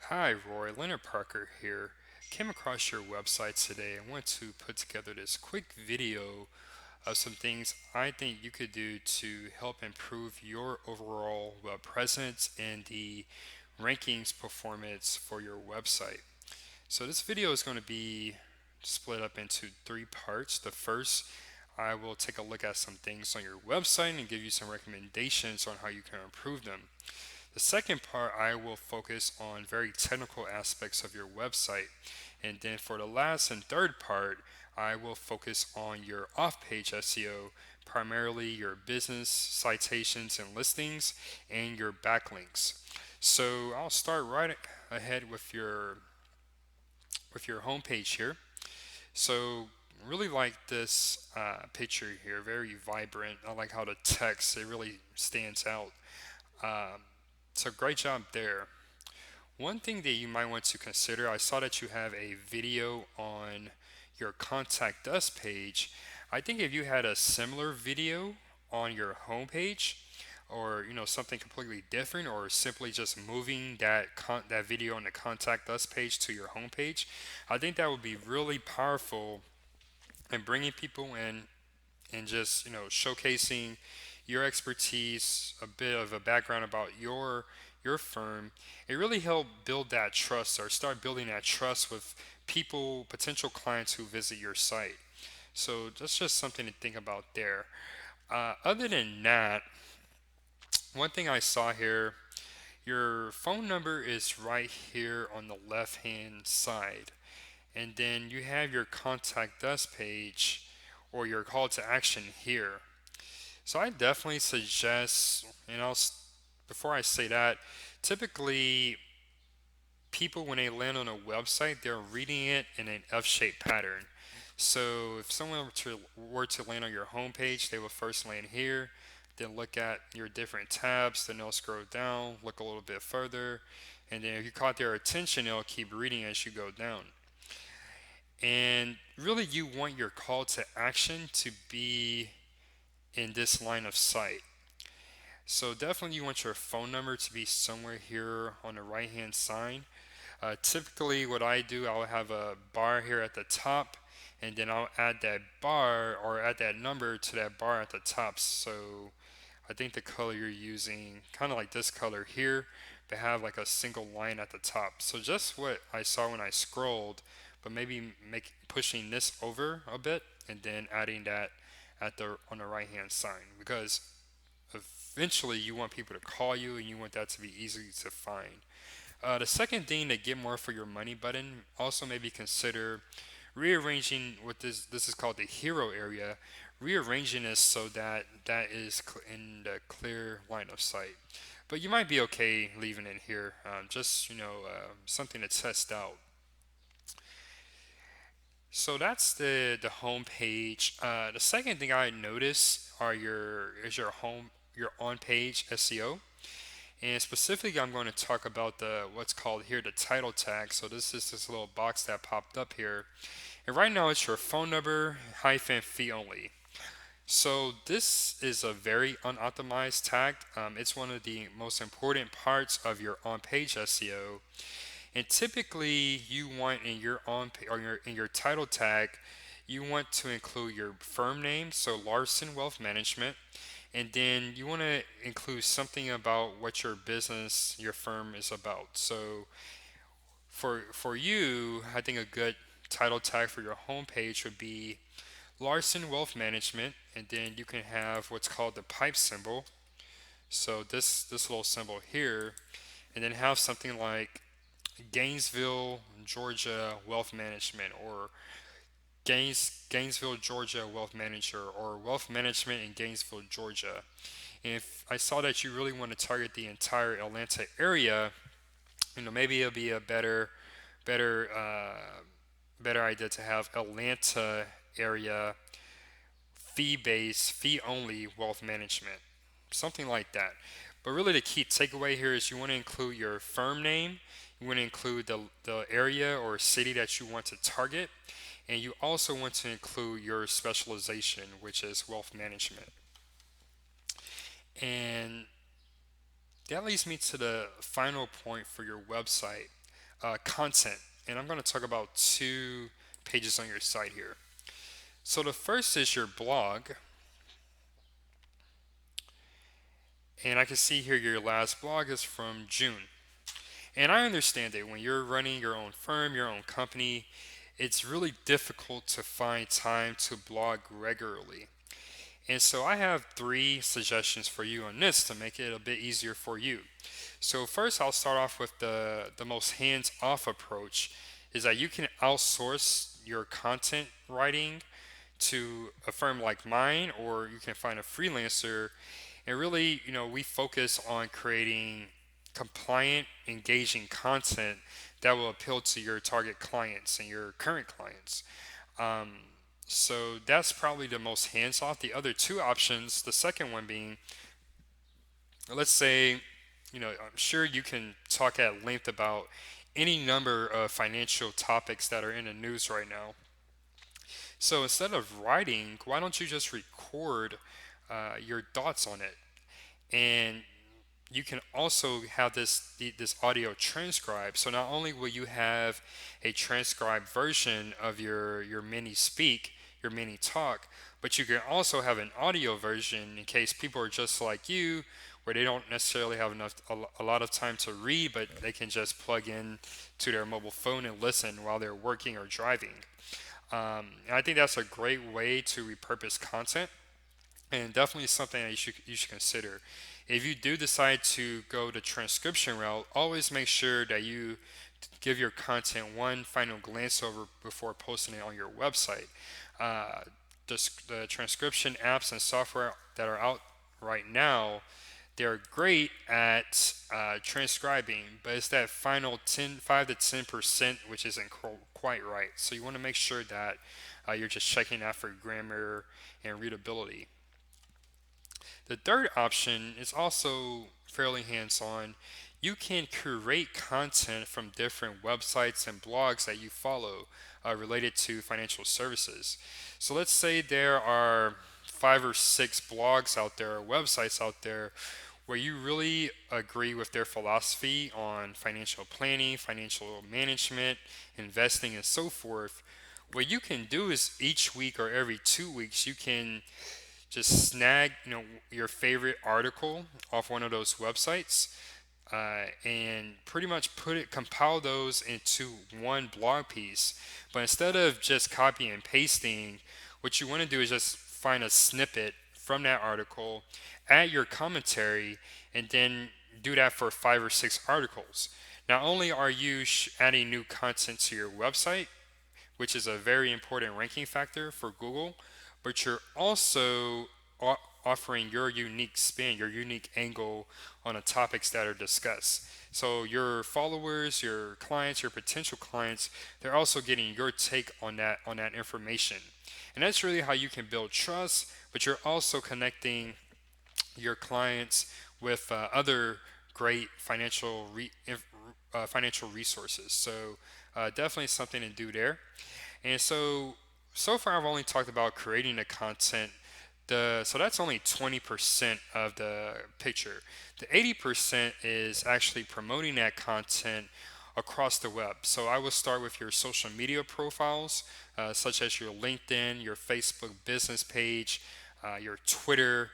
Hi, Roy. Leonard Parker here. Came across your website today and want to put together this quick video of some things I think you could do to help improve your overall web presence and the rankings performance for your website. So this video is going to be split up into three parts. The first, I will take a look at some things on your website and give you some recommendations on how you can improve them. The second part, I will focus on very technical aspects of your website. And then for the last and third part, I will focus on your off page SEO, primarily your business citations and listings and your backlinks. So I'll start right ahead with your homepage here. So really like this picture here, very vibrant. I like how the text it really stands out. Um, so great job there. One thing that you might want to consider, I saw that you have a video on your contact us page. I think if you had a similar video on your homepage or something completely different or simply just moving that video on the contact us page to your homepage, I think that would be really powerful in bringing people in and just showcasing your expertise, a bit of a background about your firm. It really helped build that trust or start building that trust with people, potential clients who visit your site. So that's just something to think about there. Other than that, one thing I saw here, your phone number is right here on the left hand side, and then you have your contact us page or your call to action here. So I definitely suggest, before I say that, typically people when they land on a website, they're reading it in an F-shaped pattern. So if someone were to land on your homepage, they will first land here, then look at your different tabs, then they'll scroll down, look a little bit further, and then if you caught their attention, they'll keep reading as you go down. And really, you want your call to action to be in this line of sight. So definitely you want your phone number to be somewhere here on the right hand side. Typically what I do, I'll have a bar here at the top and then I'll add that bar or add that number to that bar at the top. So I think the color you're using, kind of like this color here, but have like a single line at the top. So just what I saw when I scrolled, but maybe pushing this over a bit and then adding that at the on the right hand side because eventually you want people to call you and you want that to be easy to find. The second thing to get more for your money button, also maybe consider rearranging what this is called the hero area, rearranging this so that that is in the clear line of sight. But you might be okay leaving it here, just something to test out. So that's the home page. The second thing I notice are your on page SEO. And specifically, I'm going to talk about the what's called here the title tag. So this is this little box that popped up here. And right now it's your phone number hyphen fee only. So this is a very unoptimized tag. It's one of the most important parts of your on-page SEO. And typically, you want in your in your title tag, you want to include your firm name, so Larson Wealth Management, and then you want to include something about what your business, your firm is about. So for you, I think a good title tag for your homepage would be Larson Wealth Management, and then you can have what's called the pipe symbol. So this little symbol here, and then have something like Gainesville, Georgia Wealth Management, or Gainesville, Georgia Wealth Manager, or Wealth Management in Gainesville, Georgia. And if I saw that you really want to target the entire Atlanta area, maybe it'll be a better, better idea to have Atlanta area fee-based, fee-only wealth management, something like that. But really, the key takeaway here is you want to include your firm name, you want to include the area or city that you want to target, and you also want to include your specialization, which is wealth management. And that leads me to the final point for your website. content. And I'm going to talk about two pages on your site here. So the first is your blog, and I can see here your last blog is from June. And I understand that when you're running your own firm, your own company, it's really difficult to find time to blog regularly. And so I have three suggestions for you on this to make it a bit easier for you. So first, I'll start off with the most hands-off approach is that you can outsource your content writing to a firm like mine, or you can find a freelancer. And really, we focus on creating compliant, engaging content that will appeal to your target clients and your current clients. Um, so that's probably the most hands off. The other two options, the second one being, let's say, I'm sure you can talk at length about any number of financial topics that are in the news right now. So instead of writing, why don't you just record your thoughts on it? And you can also have this audio transcribed. So not only will you have a transcribed version of your mini speak, your mini talk, but you can also have an audio version in case people are just like you, where they don't necessarily have a lot of time to read, but they can just plug in to their mobile phone and listen while they're working or driving. And I think that's a great way to repurpose content, and definitely something that you should consider. If you do decide to go the transcription route, always make sure that you give your content one final glance over before posting it on your website. Uh, the transcription apps and software that are out right now, they're great at transcribing, but it's that final 5 to 10% which isn't quite right. So you want to make sure that you're just checking that for grammar and readability. The third option is also fairly hands on. You can curate content from different websites and blogs that you follow related to financial services. So let's say there are 5 or 6 blogs out there or websites out there where you really agree with their philosophy on financial planning, financial management, investing, and so forth. What you can do is each week or every 2 weeks, you can just snag your favorite article off one of those websites, and pretty much compile those into one blog piece. But instead of just copy and pasting, what you want to do is just find a snippet from that article, add your commentary, and then do that for 5 or 6 articles. Not only are you adding new content to your website, which is a very important ranking factor for Google, but you're also offering your unique spin, your unique angle on the topics that are discussed. So your followers, your clients, your potential clients, they're also getting your take on that information. And that's really how you can build trust, but you're also connecting your clients with other great financial resources. So definitely something to do there. And so far I've only talked about creating the content. So that's only 20% of the picture. The 80% is actually promoting that content across the web. So I will start with your social media profiles, such as your LinkedIn, your Facebook business page, your Twitter.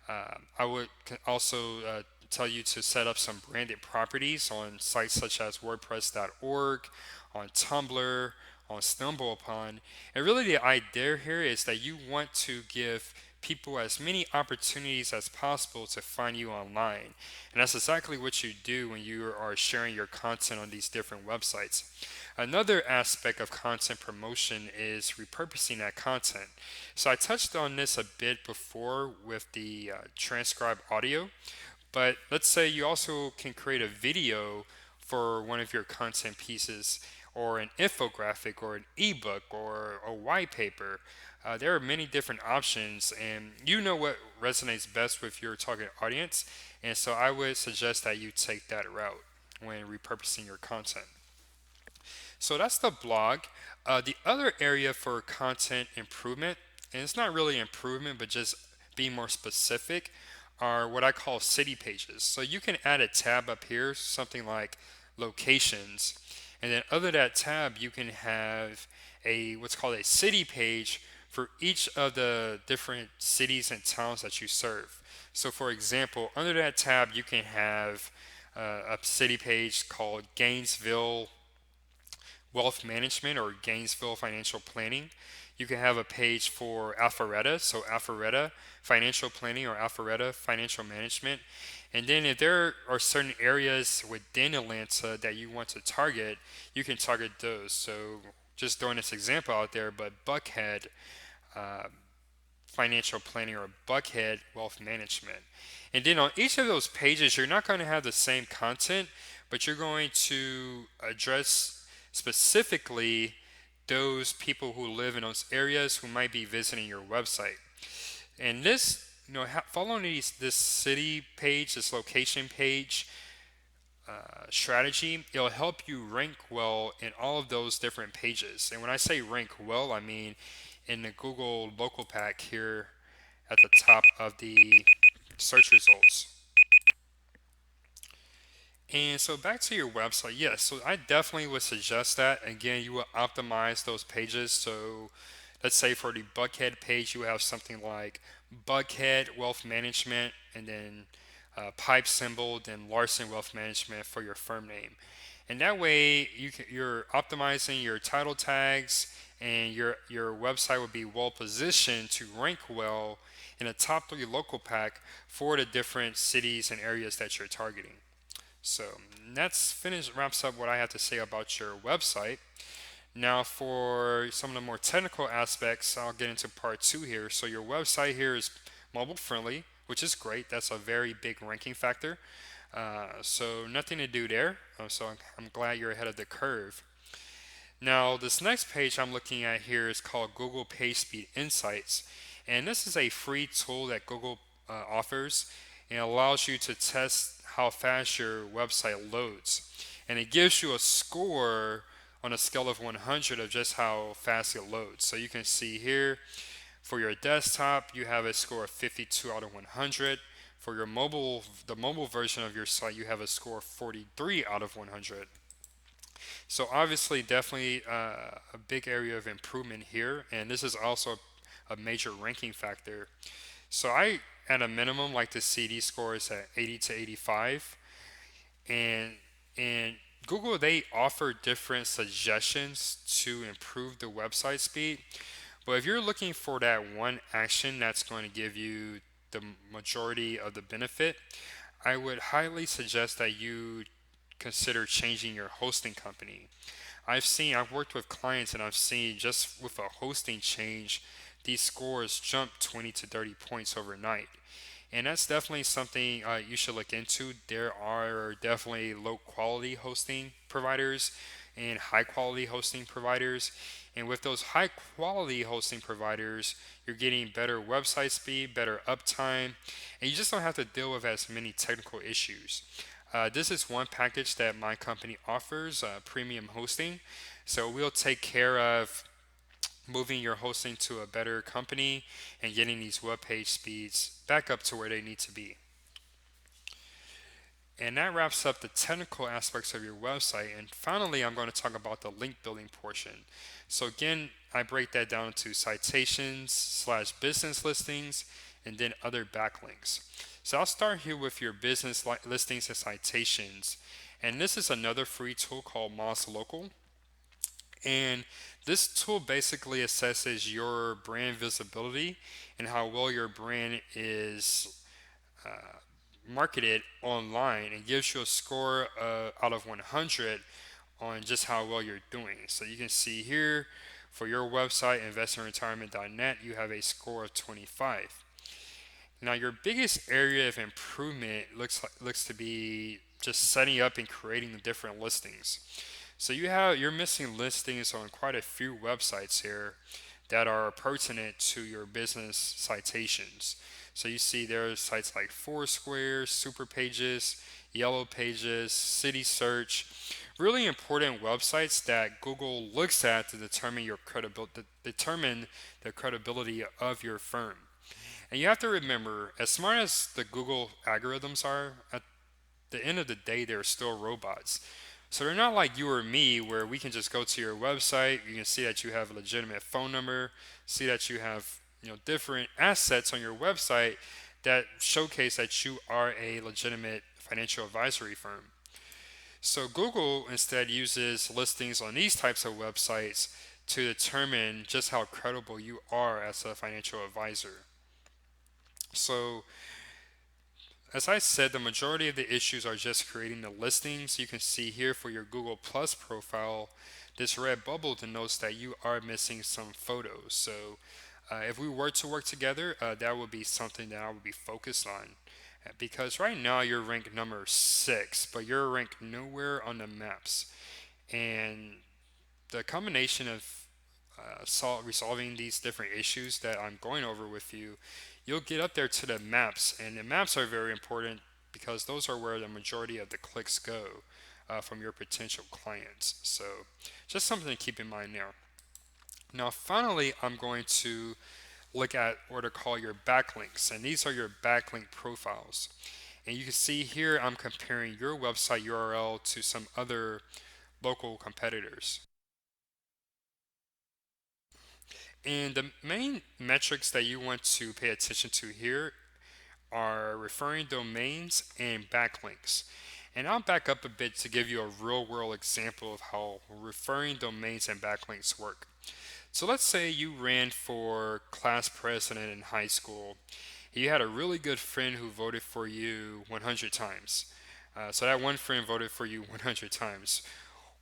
I would also tell you to set up some branded properties on sites such as WordPress.org, on Tumblr, on StumbleUpon. And really, the idea here is that you want to give people as many opportunities as possible to find you online. And that's exactly what you do when you are sharing your content on these different websites. Another aspect of content promotion is repurposing that content. So I touched on this a bit before with the transcribed audio, but let's say you also can create a video for one of your content pieces, or an infographic, or an ebook, or a white paper. There are many different options, and you know what resonates best with your target audience. And so I would suggest that you take that route when repurposing your content. So that's the blog. The other area for content improvement, and it's not really improvement, but just being more specific, are what I call city pages. So you can add a tab up here, something like locations, And then under that tab, you can have a what's called a city page for each of the different cities and towns that you serve. So, for example, under that tab, you can have a city page called Gainesville Wealth Management or Gainesville Financial Planning. You can have a page for Alpharetta, so Alpharetta Financial Planning or Alpharetta Financial Management. And then if there are certain areas within Atlanta that you want to target, you can target those. So just throwing this example out there, but Buckhead uh, Financial Planning or Buckhead Wealth Management. And then on each of those pages, you're not going to have the same content, but you're going to address specifically those people who live in those areas who might be visiting your website. And this, following this city page, this location page strategy, it'll help you rank well in all of those different pages. And when I say rank well, I mean in the Google local pack here at the top of the search results. And so back to your website, yes, so I definitely would suggest that. Again, you will optimize those pages. So let's say for the Buckhead page, you have something like Buckhead Wealth Management and then pipe symbol, then Larson Wealth Management for your firm name. And that way you're optimizing your title tags and your website will be well positioned to rank well in a top 3 local pack for the different cities and areas that you're targeting. So that's finished, wraps up what I have to say about your website. Now, for some of the more technical aspects, I'll get into part 2 here. So, your website here is mobile friendly, which is great. That's a very big ranking factor. So, nothing to do there. So, I'm glad you're ahead of the curve. Now, this next page I'm looking at here is called Google PageSpeed Insights. And this is a free tool that Google offers and allows you to test how fast your website loads. And it gives you a score on a scale of 100 of just how fast it loads. So you can see here for your desktop, you have a score of 52 out of 100. For your mobile, the mobile version of your site, you have a score of 43 out of 100. So obviously, definitely a big area of improvement here, and this is also a major ranking factor. So I, at a minimum, like to see these scores at 80 to 85, and Google, they offer different suggestions to improve the website speed. But if you're looking for that one action that's going to give you the majority of the benefit, I would highly suggest that you consider changing your hosting company. I've worked with clients and I've seen just with a hosting change, these scores jump 20 to 30 points overnight. And that's definitely something you should look into. There are definitely low quality hosting providers and high quality hosting providers. And with those high quality hosting providers, you're getting better website speed, better uptime, and you just don't have to deal with as many technical issues. This is one package that my company offers, premium hosting. So we'll take care of moving your hosting to a better company and getting these web page speeds back up to where they need to be. And that wraps up the technical aspects of your website. And finally, I'm going to talk about the link building portion. So again, I break that down to citations slash business listings and then other backlinks. So I'll start here with your business listings and citations. And this is another free tool called Moz Local. And this tool basically assesses your brand visibility and how well your brand is marketed online and gives you a score out of 100 on just how well you're doing. So you can see here for your website, investmentretirement.net, you have a score of 25. Now, your biggest area of improvement looks to be just setting up and creating the different listings. So you're missing listings on quite a few websites here that are pertinent to your business citations. So you see there's sites like Foursquare, Super Pages, Yellow Pages, City Search, really important websites that Google looks at to determine determine the credibility of your firm. And you have to remember, as smart as the Google algorithms are, at the end of the day, they're still robots. So they're not like you or me where we can just go to your website, you can see that you have a legitimate phone number, see that you have, different assets on your website that showcase that you are a legitimate financial advisory firm. So Google instead uses listings on these types of websites to determine just how credible you are as a financial advisor. So as I said, the majority of the issues are just creating the listings. You can see here for your Google Plus profile, this red bubble denotes that you are missing some photos. So if we were to work together, that would be something that I would be focused on. Because right now you're ranked number 6, but you're ranked nowhere on the maps. And the combination of resolving these different issues that I'm going over with you, you'll get up there to the maps, and the maps are very important because those are where the majority of the clicks go from your potential clients. So, just something to keep in mind there. Now, finally, I'm going to look at what are called your backlinks, and these are your backlink profiles. And you can see here I'm comparing your website URL to some other local competitors. And the main metrics that you want to pay attention to here are referring domains and backlinks. And I'll back up a bit to give you a real world example of how referring domains and backlinks work. So let's say you ran for class president in high school. You had a really good friend who voted for you 100 times. So that one friend voted for you 100 times.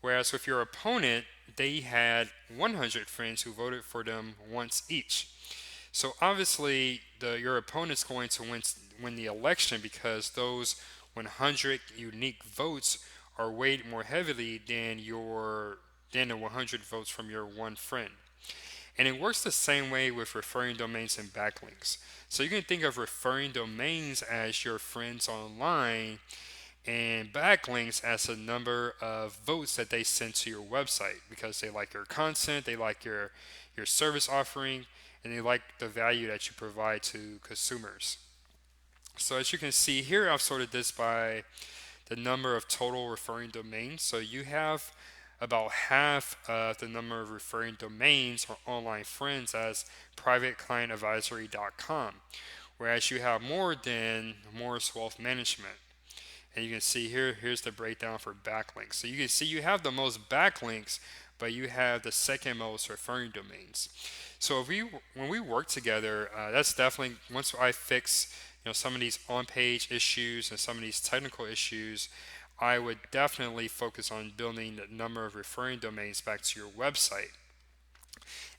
Whereas with your opponent, they had 100 friends who voted for them once each. So obviously, your opponent's going to win the election because those 100 unique votes are weighed more heavily than the 100 votes from your one friend. And it works the same way with referring domains and backlinks. So you can think of referring domains as your friends online and backlinks as a number of votes that they send to your website because they like your content, they like your service offering, and they like the value that you provide to consumers. So as you can see here, I've sorted this by the number of total referring domains. So you have about half of the number of referring domains or online friends as privateclientadvisory.com, whereas you have more than Morris Wealth Management. And you can see here's the breakdown for backlinks. So you can see you have the most backlinks, but you have the second most referring domains. So when we work together, that's definitely once I fix some of these on-page issues and some of these technical issues, I would definitely focus on building the number of referring domains back to your website.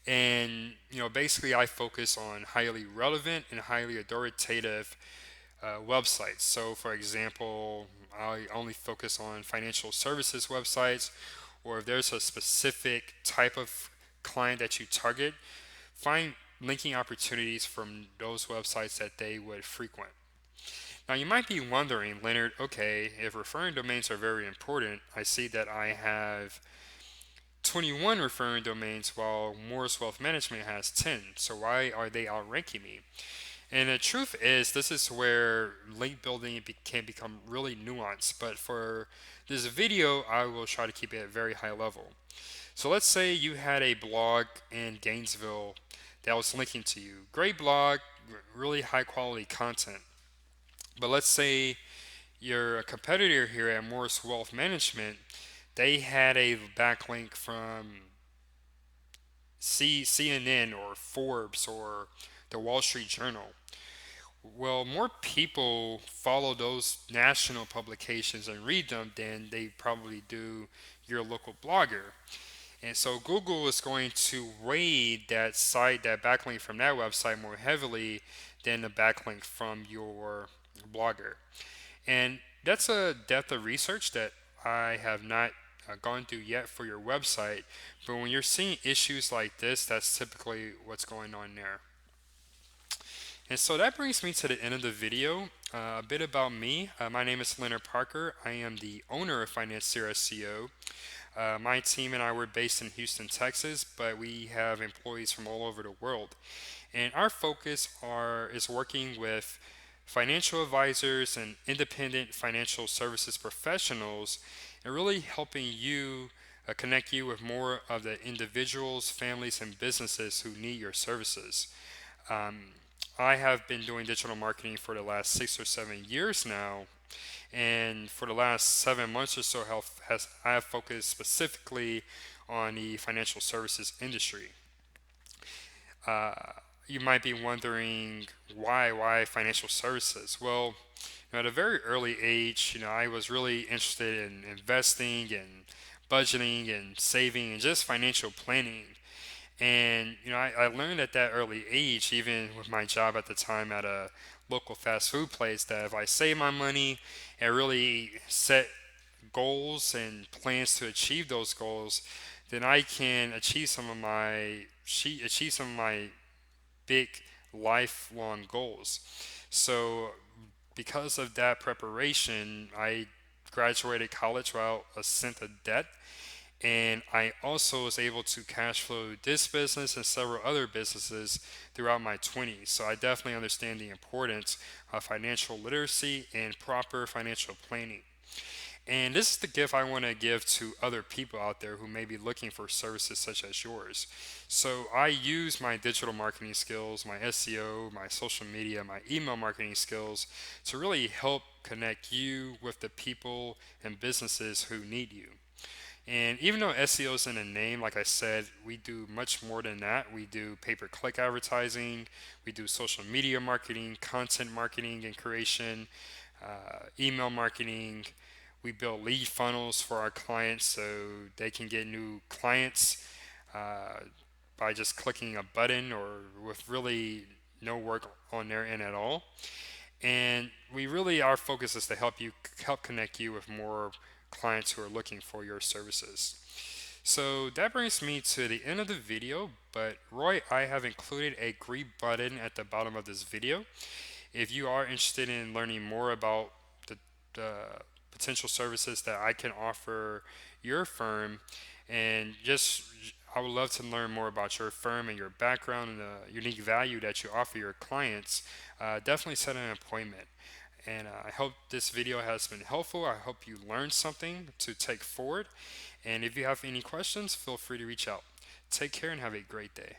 And basically, I focus on highly relevant and highly authoritative websites. So, for example, I only focus on financial services websites, or if there's a specific type of client that you target, find linking opportunities from those websites that they would frequent. Now, you might be wondering, Leonard, okay, if referring domains are very important, I see that I have 21 referring domains while Morris Wealth Management has 10. So, why are they outranking me? And the truth is, this is where link building can become really nuanced. But for this video, I will try to keep it at a very high level. So let's say you had a blog in Gainesville that was linking to you. Great blog, really high quality content. But let's say your competitor here at Morris Wealth Management, they had a backlink from CNN or Forbes or the Wall Street Journal. Well, more people follow those national publications and read them than they probably do your local blogger. And so Google is going to weigh that site, that backlink from that website more heavily than the backlink from your blogger. And that's a depth of research that I have not gone through yet for your website. But when you're seeing issues like this, that's typically what's going on there. And so that brings me to the end of the video. A bit about me. My name is Leonard Parker. I am the owner of Financier SEO. My team and I were based in Houston, Texas, but we have employees from all over the world. And our focus is working with financial advisors and independent financial services professionals and really helping you connect you with more of the individuals, families, and businesses who need your services. Um, I have been doing digital marketing for the last 6 or 7 years now, and for the last 7 months or so, I have focused specifically on the financial services industry. Uh, you might be wondering why financial services? Well, at a very early age, I was really interested in investing and budgeting and saving and just financial planning. And I learned at that early age, even with my job at the time at a local fast food place, that if I save my money and really set goals and plans to achieve those goals, then I can achieve some of my big lifelong goals. So because of that preparation, I graduated college without a cent of debt, and I also was able to cash flow this business and several other businesses throughout my 20s. So I definitely understand the importance of financial literacy and proper financial planning. And this is the gift I want to give to other people out there who may be looking for services such as yours. So I use my digital marketing skills, my SEO, my social media, my email marketing skills to really help connect you with the people and businesses who need you. And even though SEO is in the name, like I said, we do much more than that. We do pay-per-click advertising, we do social media marketing, content marketing and creation, email marketing. We build lead funnels for our clients so they can get new clients uh, by just clicking a button or with really no work on their end at all. And our focus is to help connect you with more clients who are looking for your services. So that brings me to the end of the video, but Roy, I have included a green button at the bottom of this video. If you are interested in learning more about the potential services that I can offer your firm, and just I would love to learn more about your firm and your background and the unique value that you offer your clients, definitely set an appointment. And I hope this video has been helpful. I hope you learned something to take forward. And if you have any questions, feel free to reach out. Take care and have a great day.